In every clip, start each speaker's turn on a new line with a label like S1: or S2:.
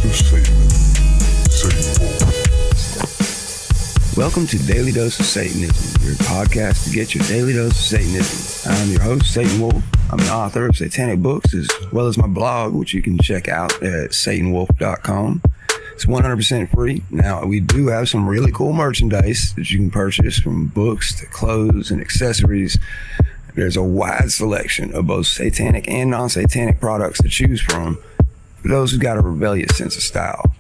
S1: dose of Satanism.
S2: Welcome to Daily Dose of Satanism, your podcast to get your daily dose of Satanism. I'm your host, Satan Wolf. I'm an author of satanic books as well as my blog, which you can check out at satanwolf.com. It's 100% free. Now, we do have some really cool merchandise that you can purchase, from books to clothes and accessories. There's a wide selection of both satanic and non-satanic products to choose from for those who've got a rebellious sense of style.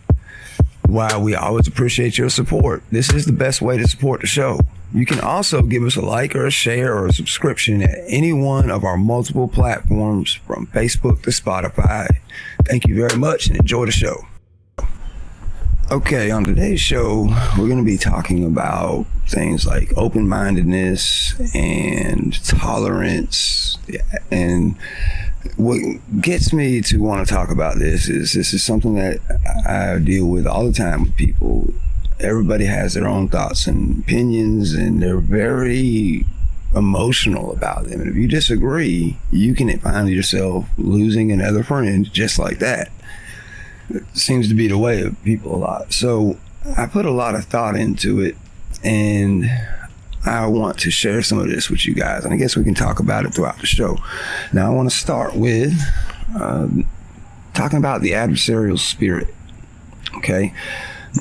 S2: While we always appreciate your support, this is the best way to support the show. You can also give us a like or a share or a subscription at any one of our multiple platforms, from Facebook to Spotify. Thank you very much and enjoy the show. Okay, on today's show, we're going to be talking about things like open-mindedness and tolerance. And what gets me to want to talk about this is something that I deal with all the time with people. Everybody has their own thoughts and opinions, and they're very emotional about them. And if you disagree, you can find yourself losing another friend just like that. It seems to be the way of people a lot. So I put a lot of thought into it, and I want to share some of this with you guys, and I guess we can talk about it throughout the show. Now, I want to start with talking about the adversarial spirit. Okay.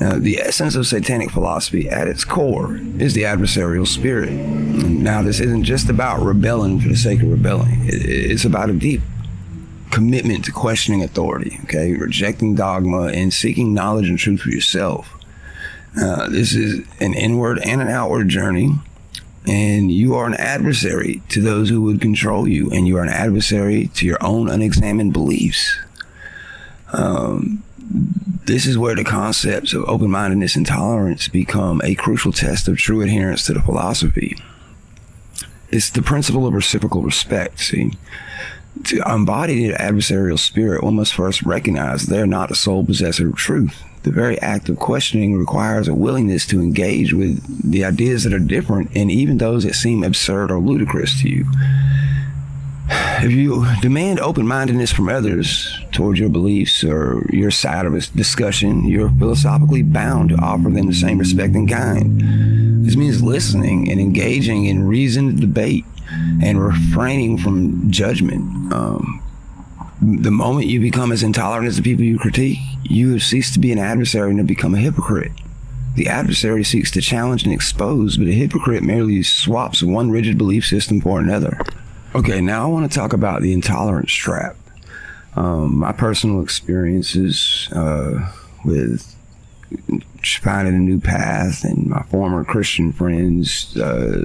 S2: Now, the essence of satanic philosophy at its core is the adversarial spirit. Now, this isn't just about rebelling for the sake of rebelling. It's about a deep commitment to questioning authority, okay, rejecting dogma and seeking knowledge and truth for yourself. This is an inward and an outward journey, and you are an adversary to those who would control you, and you are an adversary to your own unexamined beliefs. This is where the concepts of open-mindedness and tolerance become a crucial test of true adherence to the philosophy. It's the principle of reciprocal respect, see. To embody the adversarial spirit, one must first recognize they're not the sole possessor of truth. The very act of questioning requires a willingness to engage with the ideas that are different, and even those that seem absurd or ludicrous to you. If you demand open-mindedness from others towards your beliefs or your side of a discussion, you're philosophically bound to offer them the same respect and kind. This means listening and engaging in reasoned debate and refraining from judgment. The moment you become as intolerant as the people you critique, you have ceased to be an adversary and have become a hypocrite. The adversary seeks to challenge and expose, but a hypocrite merely swaps one rigid belief system for another. Okay, now I want to talk about the intolerance trap. My personal experiences with finding a new path, and my former Christian friends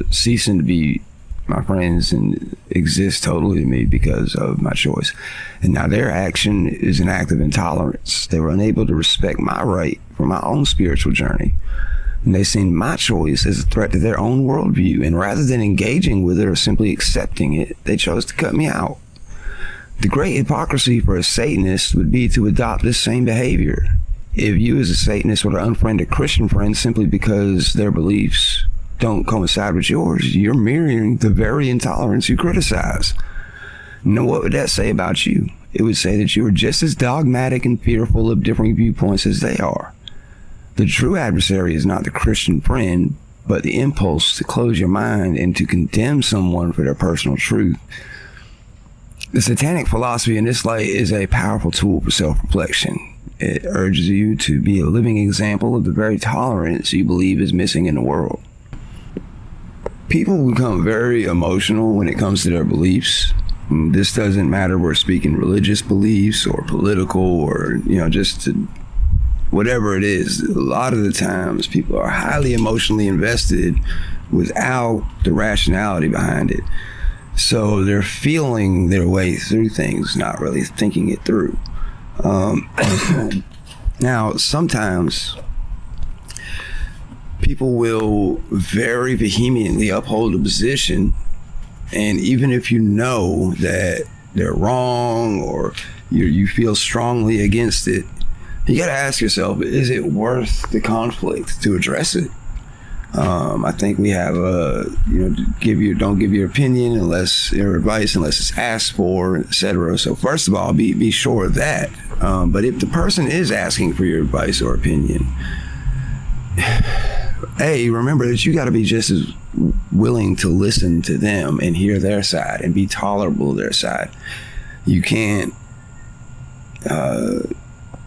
S2: ceasing to be my friends and exist totally to me because of my choice. And now their action is an act of intolerance. They were unable to respect my right for my own spiritual journey. And they seen my choice as a threat to their own worldview. And rather than engaging with it or simply accepting it, they chose to cut me out. The great hypocrisy for a Satanist would be to adopt this same behavior. If you as a Satanist were to unfriend a Christian friend simply because their beliefs don't coincide with yours, you're mirroring the very intolerance you criticize. Now, what would that say about you? It would say that you are just as dogmatic and fearful of differing viewpoints as they are. The true adversary is not the Christian friend, but the impulse to close your mind and to condemn someone for their personal truth. The satanic philosophy in this light is a powerful tool for self-reflection. It urges you to be a living example of the very tolerance you believe is missing in the world. People become very emotional when it comes to their beliefs. This doesn't matter, we're speaking religious beliefs or political or, just whatever it is. A lot of the times people are highly emotionally invested without the rationality behind it. So they're feeling their way through things, not really thinking it through. Now, sometimes people will very vehemently uphold a position, and even if you know that they're wrong or you feel strongly against it, you got to ask yourself, is it worth the conflict to address it? I think we have don't give your opinion unless your advice unless it's asked for, etc. So first of all, be sure of that. But if the person is asking for your advice or opinion, remember that you got to be just as willing to listen to them and hear their side and be tolerable of their side. You can't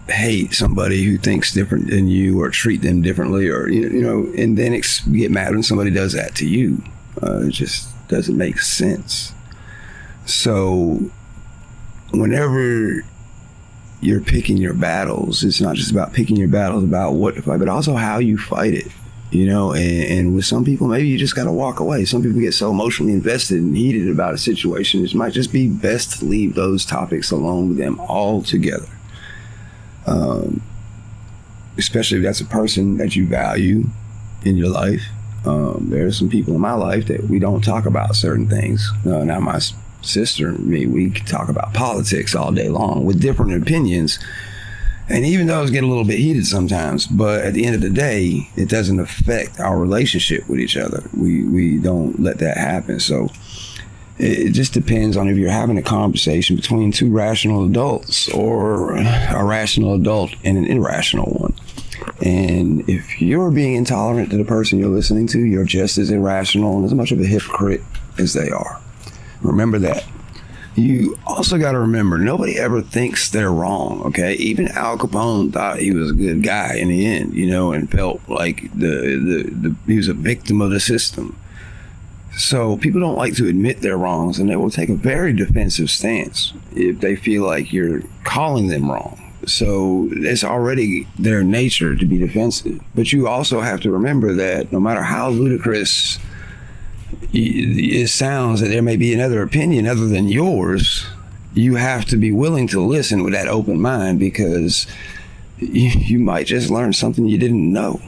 S2: hate somebody who thinks different than you or treat them differently, or and then get mad when somebody does that to you. It just doesn't make sense. So whenever you're picking your battles, it's not just about picking your battles about what to fight, but also how you fight it. And with some people, maybe you just got to walk away. Some people get so emotionally invested and heated about a situation, it might just be best to leave those topics alone with them altogether. Especially if that's a person that you value in your life. There are some people in my life that we don't talk about certain things. Now my sister and me, we can talk about politics all day long with different opinions. And even those get a little bit heated sometimes, but at the end of the day, it doesn't affect our relationship with each other. We don't let that happen. So it just depends on if you're having a conversation between two rational adults or a rational adult and an irrational one. And if you're being intolerant to the person you're listening to, you're just as irrational and as much of a hypocrite as they are. Remember that. You also got to remember, nobody ever thinks they're wrong, okay? Even Al Capone thought he was a good guy in the end, and felt like he was a victim of the system. So people don't like to admit their wrongs, and they will take a very defensive stance if they feel like you're calling them wrong. So it's already their nature to be defensive. But you also have to remember that no matter how ludicrous it sounds that there may be another opinion other than yours, you have to be willing to listen with that open mind, because you might just learn something you didn't know.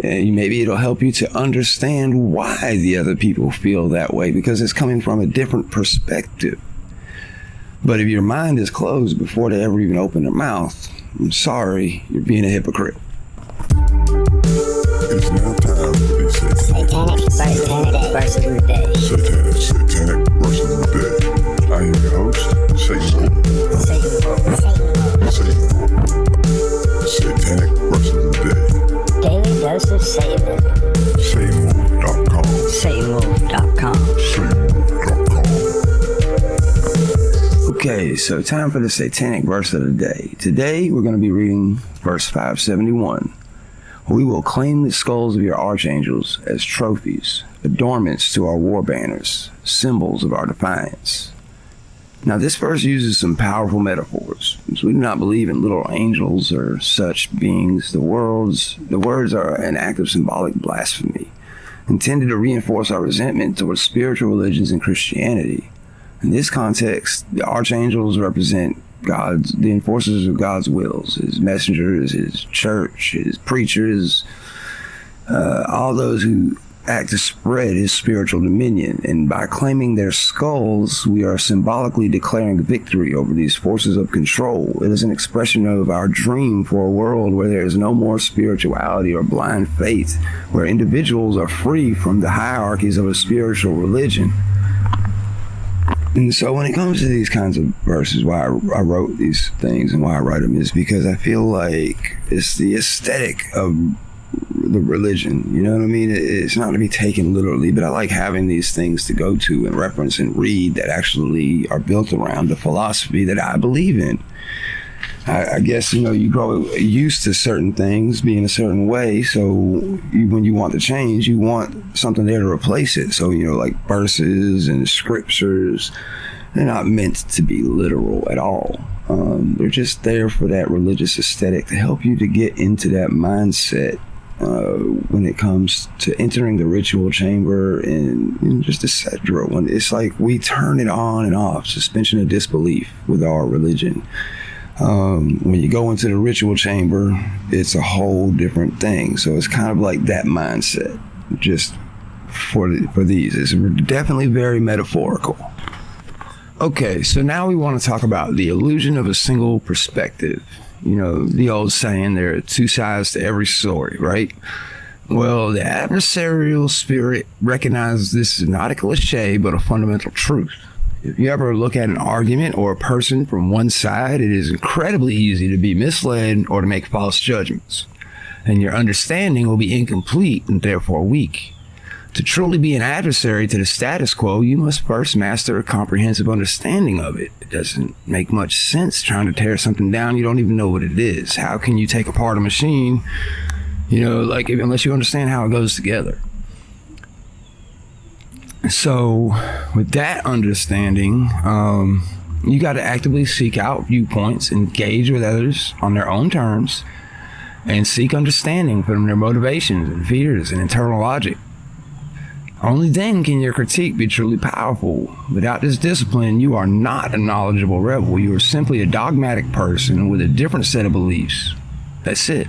S2: And maybe it'll help you to understand why the other people feel that way, because it's coming from a different perspective. But if your mind is closed before they ever even open their mouth, I'm sorry, you're being a hypocrite.
S1: It's now time for the
S3: Satanic verse of the day.
S1: Satanic verse of the day. I am your host, Satan. Satanic verse of the day.
S3: Daily dose of Satan.
S1: Satanwolf.com.
S3: Satanwolf.com.
S1: Satanwolf.com.
S2: Okay, so time for the Satanic verse of the day. Today we're going to be reading verse 571. We will claim the skulls of your archangels as trophies, adornments to our war banners, symbols of our defiance. Now, this verse uses some powerful metaphors. So we do not believe in little angels or such beings. The words are an act of symbolic blasphemy, intended to reinforce our resentment towards spiritual religions and Christianity. In this context, the archangels represent the enforcers of God's wills, his messengers, his church, his preachers, all those who act to spread his spiritual dominion. And by claiming their skulls, we are symbolically declaring victory over these forces of control. It is an expression of our dream for a world where there is no more spirituality or blind faith, where individuals are free from the hierarchies of a spiritual religion. And so when it comes to these kinds of verses, why I wrote these things and why I write them is because I feel like it's the aesthetic of the religion. You know what I mean? It's not to be taken literally, but I like having these things to go to and reference and read that actually are built around the philosophy that I believe in. I guess, you grow used to certain things being a certain way. So when you want to change, you want something there to replace it. So, like verses and scriptures, they're not meant to be literal at all. They're just there for that religious aesthetic to help you to get into that mindset when it comes to entering the ritual chamber and just etc. When it's like we turn it on and off, suspension of disbelief with our religion. When you go into the ritual chamber, it's a whole different thing. So it's kind of like that mindset, just for these. It's definitely very metaphorical. Okay, so now we want to talk about the illusion of a single perspective. The old saying, there are two sides to every story, right? Well, the adversarial spirit recognizes this is not a cliche, but a fundamental truth. If you ever look at an argument or a person from one side, it is incredibly easy to be misled or to make false judgments, and your understanding will be incomplete and therefore weak. To truly be an adversary to the status quo, you must first master a comprehensive understanding of it. It doesn't make much sense trying to tear something down. You don't even know what it is. How can you take apart a machine, unless you understand how it goes together? So with that understanding, you got to actively seek out viewpoints, engage with others on their own terms, and seek understanding from their motivations and fears and internal logic. Only then can your critique be truly powerful. Without this discipline, you are not a knowledgeable rebel. You are simply a dogmatic person with a different set of beliefs. That's it.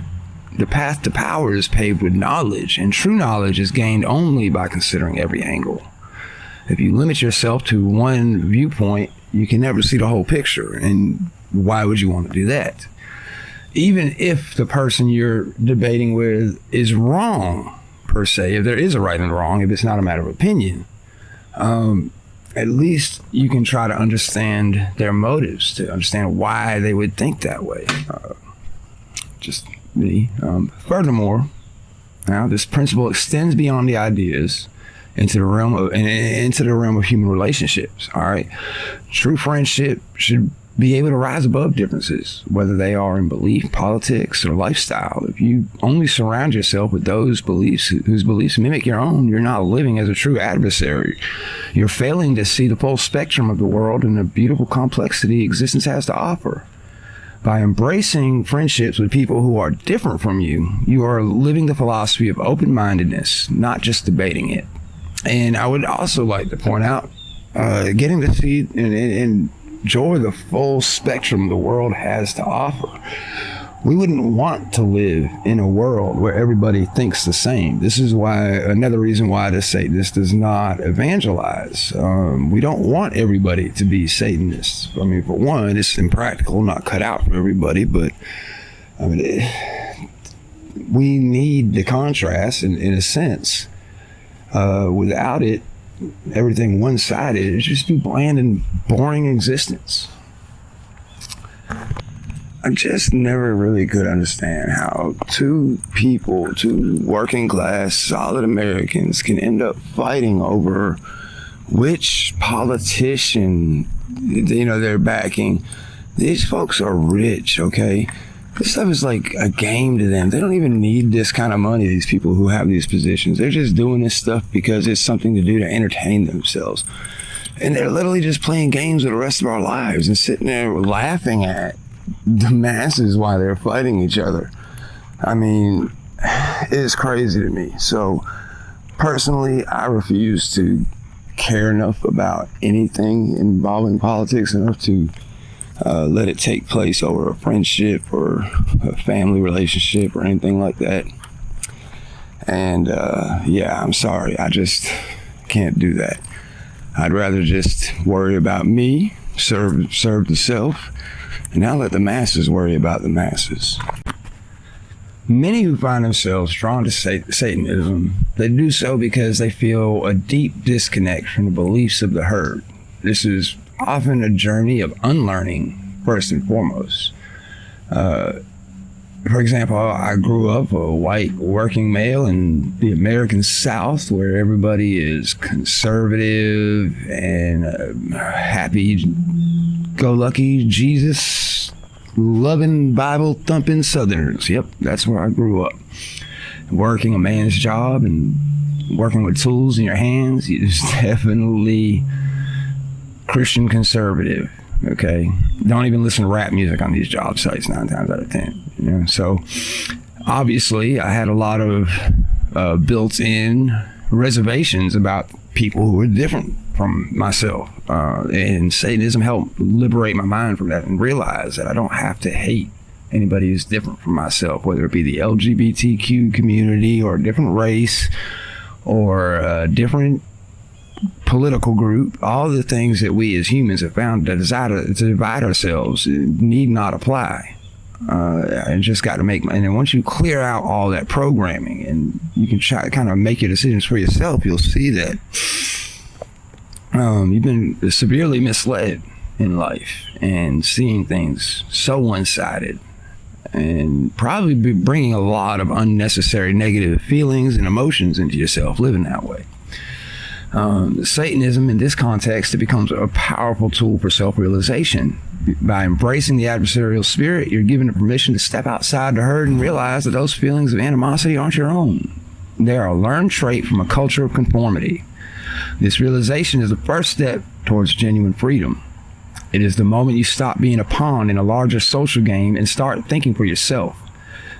S2: The path to power is paved with knowledge, and true knowledge is gained only by considering every angle. If you limit yourself to one viewpoint, you can never see the whole picture, and why would you want to do that? Even if the person you're debating with is wrong, per se, if there is a right and wrong, if it's not a matter of opinion, at least you can try to understand their motives, to understand why they would think that way. Just me. Furthermore, now this principle extends beyond the ideas into the realm of human relationships. All right, true friendship should be able to rise above differences, whether they are in belief, politics, or lifestyle. If you only surround yourself with those beliefs whose beliefs mimic your own, you're not living as a true adversary. You're failing to see the full spectrum of the world and the beautiful complexity existence has to offer. By embracing friendships with people who are different from you, you are living the philosophy of open-mindedness, not just debating it. And I would also like to point out, getting to see and enjoy the full spectrum the world has to offer. We wouldn't want to live in a world where everybody thinks the same. This is another reason why the Satanist does not evangelize. We don't want everybody to be Satanists. I mean, for one, it's impractical, not cut out for everybody, but we need the contrast in a sense. Without it, everything one-sided, it's just be bland and boring existence. I just never really could understand how two working class, solid Americans can end up fighting over which politician, they're backing. These folks are rich, okay? This stuff is like a game to them. They don't even need this kind of money, these people who have these positions. They're just doing this stuff because it's something to do to entertain themselves. And they're literally just playing games with the rest of our lives and sitting there laughing at the masses while they're fighting each other. I mean, it's crazy to me. So, personally, I refuse to care enough about anything involving politics enough to let it take place over a friendship or a family relationship or anything like that. And I'm sorry, I just can't do that. I'd rather just worry about me, serve the self, and now let the masses worry about the masses. Many who find themselves drawn to Satanism, they do so because they feel a deep disconnect from the beliefs of the herd. This is often a journey of unlearning, first and foremost. For example, I grew up a white working male in the American South where everybody is conservative and happy-go-lucky, Jesus-loving, Bible-thumping Southerners. Yep, that's where I grew up. Working a man's job and working with tools in your hands is definitely Christian conservative. Okay, don't even listen to rap music on these job sites 9 times out of 10. So obviously I had a lot of built-in reservations about people who were different from myself, and Satanism helped liberate my mind from that and realize that I don't have to hate anybody who's different from myself, whether it be the LGBTQ community or a different race or a different political group. All the things that we as humans have found to divide ourselves need not apply. And just got to make, and then once you clear out all that programming and you can try to kind of make your decisions for yourself, you'll see that you've been severely misled in life and seeing things so one-sided and probably be bringing a lot of unnecessary negative feelings and emotions into yourself living that way. Satanism in this context, it becomes a powerful tool for self-realization. By embracing the adversarial spirit, you're given the permission to step outside the herd and realize that those feelings of animosity aren't your own. They are a learned trait from a culture of conformity. This realization is the first step towards genuine freedom. It is the moment you stop being a pawn in a larger social game and start thinking for yourself.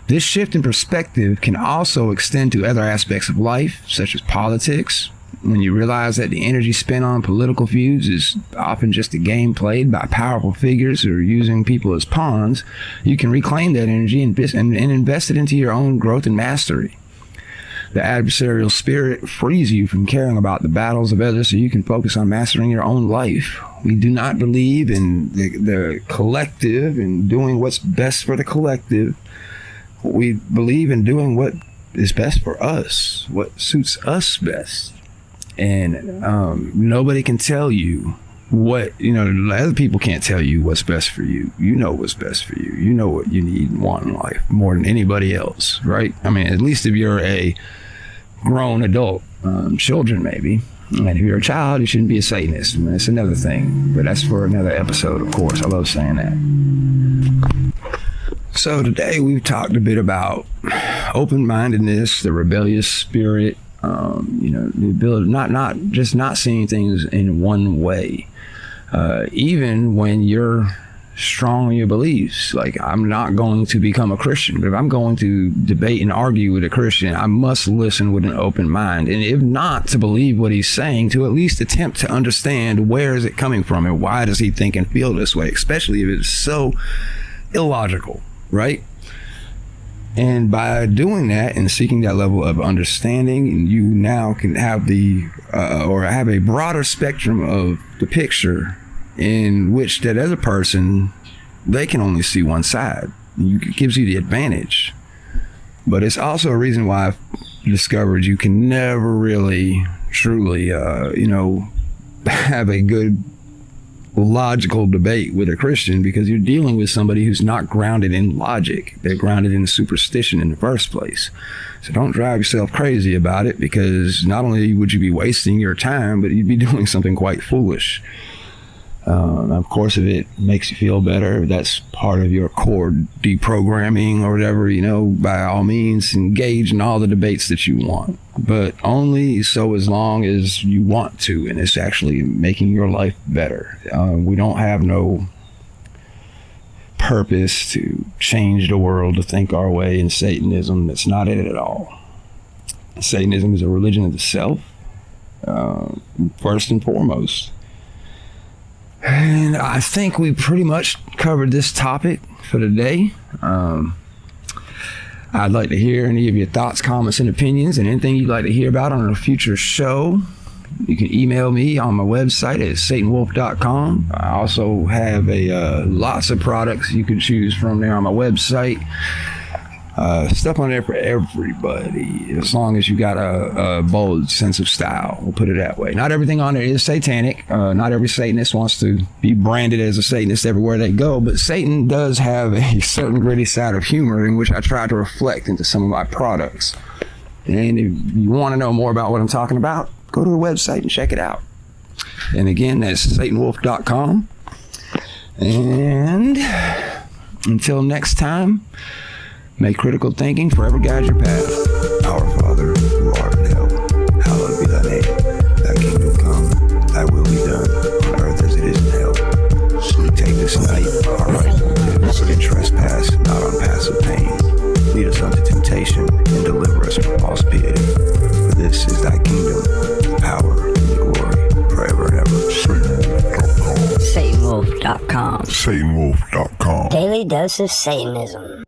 S2: This shift in perspective can also extend to other aspects of life, such as politics. When you realize that the energy spent on political feuds is often just a game played by powerful figures who are using people as pawns, you can reclaim that energy and invest it into your own growth and mastery. The adversarial spirit frees you from caring about the battles of others so you can focus on mastering your own life. We do not believe in the collective and doing what's best for the collective. We believe in doing what is best for us, what suits us best. And nobody can tell you what, other people can't tell you what's best for you. You know what's best for you. You know what you need and want in life more than anybody else, right? I mean, at least if you're a grown adult, children maybe. And if you're a child, you shouldn't be a Satanist. I mean, it's another thing, but that's for another episode, of course. I love saying that. So today we've talked a bit about open-mindedness, the rebellious spirit, the ability not seeing things in one way, even when you're strong in your beliefs. Like, I'm not going to become a Christian, but if I'm going to debate and argue with a Christian, I must listen with an open mind, and if not to believe what he's saying, to at least attempt to understand where is it coming from and why does he think and feel this way, especially if it's so illogical, right? And by doing that and seeking that level of understanding, you now can have have a broader spectrum of the picture in which that other person, they can only see one side. It gives you the advantage. But it's also a reason why I've discovered you can never really, truly, have a good logical debate with a Christian, because you're dealing with somebody who's not grounded in logic. They're grounded in superstition in the first place. So don't drive yourself crazy about it, because not only would you be wasting your time, but you'd be doing something quite foolish. Of course, if it makes you feel better, that's part of your core deprogramming or whatever, by all means, engage in all the debates that you want, but only so as long as you want to, and it's actually making your life better. We don't have no purpose to change the world to think our way in Satanism. That's not it at all. Satanism is a religion of the self, first and foremost. And I think we pretty much covered this topic for today. I'd like to hear any of your thoughts, comments, and opinions, and anything you'd like to hear about on a future show. You can email me on my website at satanwolf.com. I also have lots of products you can choose from there on my website. Stuff on there for everybody, as long as you got a bold sense of style. We'll put it that way. Not everything on there is satanic. Not every Satanist wants to be branded as a Satanist everywhere they go, but Satan does have a certain gritty side of humor in which I try to reflect into some of my products. And if you want to know more about what I'm talking about, go to the website and check it out. And again, that's satanwolf.com. And until next time, may critical thinking forever guide your path. Our Father, who art in heaven, hallowed be thy name. Thy kingdom come, thy will be done, on earth as it is in hell. So we take this night our rightful gifts and trespass not on passive pain. Lead us unto temptation and deliver us from false piety. For this is thy kingdom, power, and glory, forever and ever.
S1: Satanwolf.com.
S3: Satanwolf.com.
S1: Satanwolf.com.
S3: Daily dose of Satanism.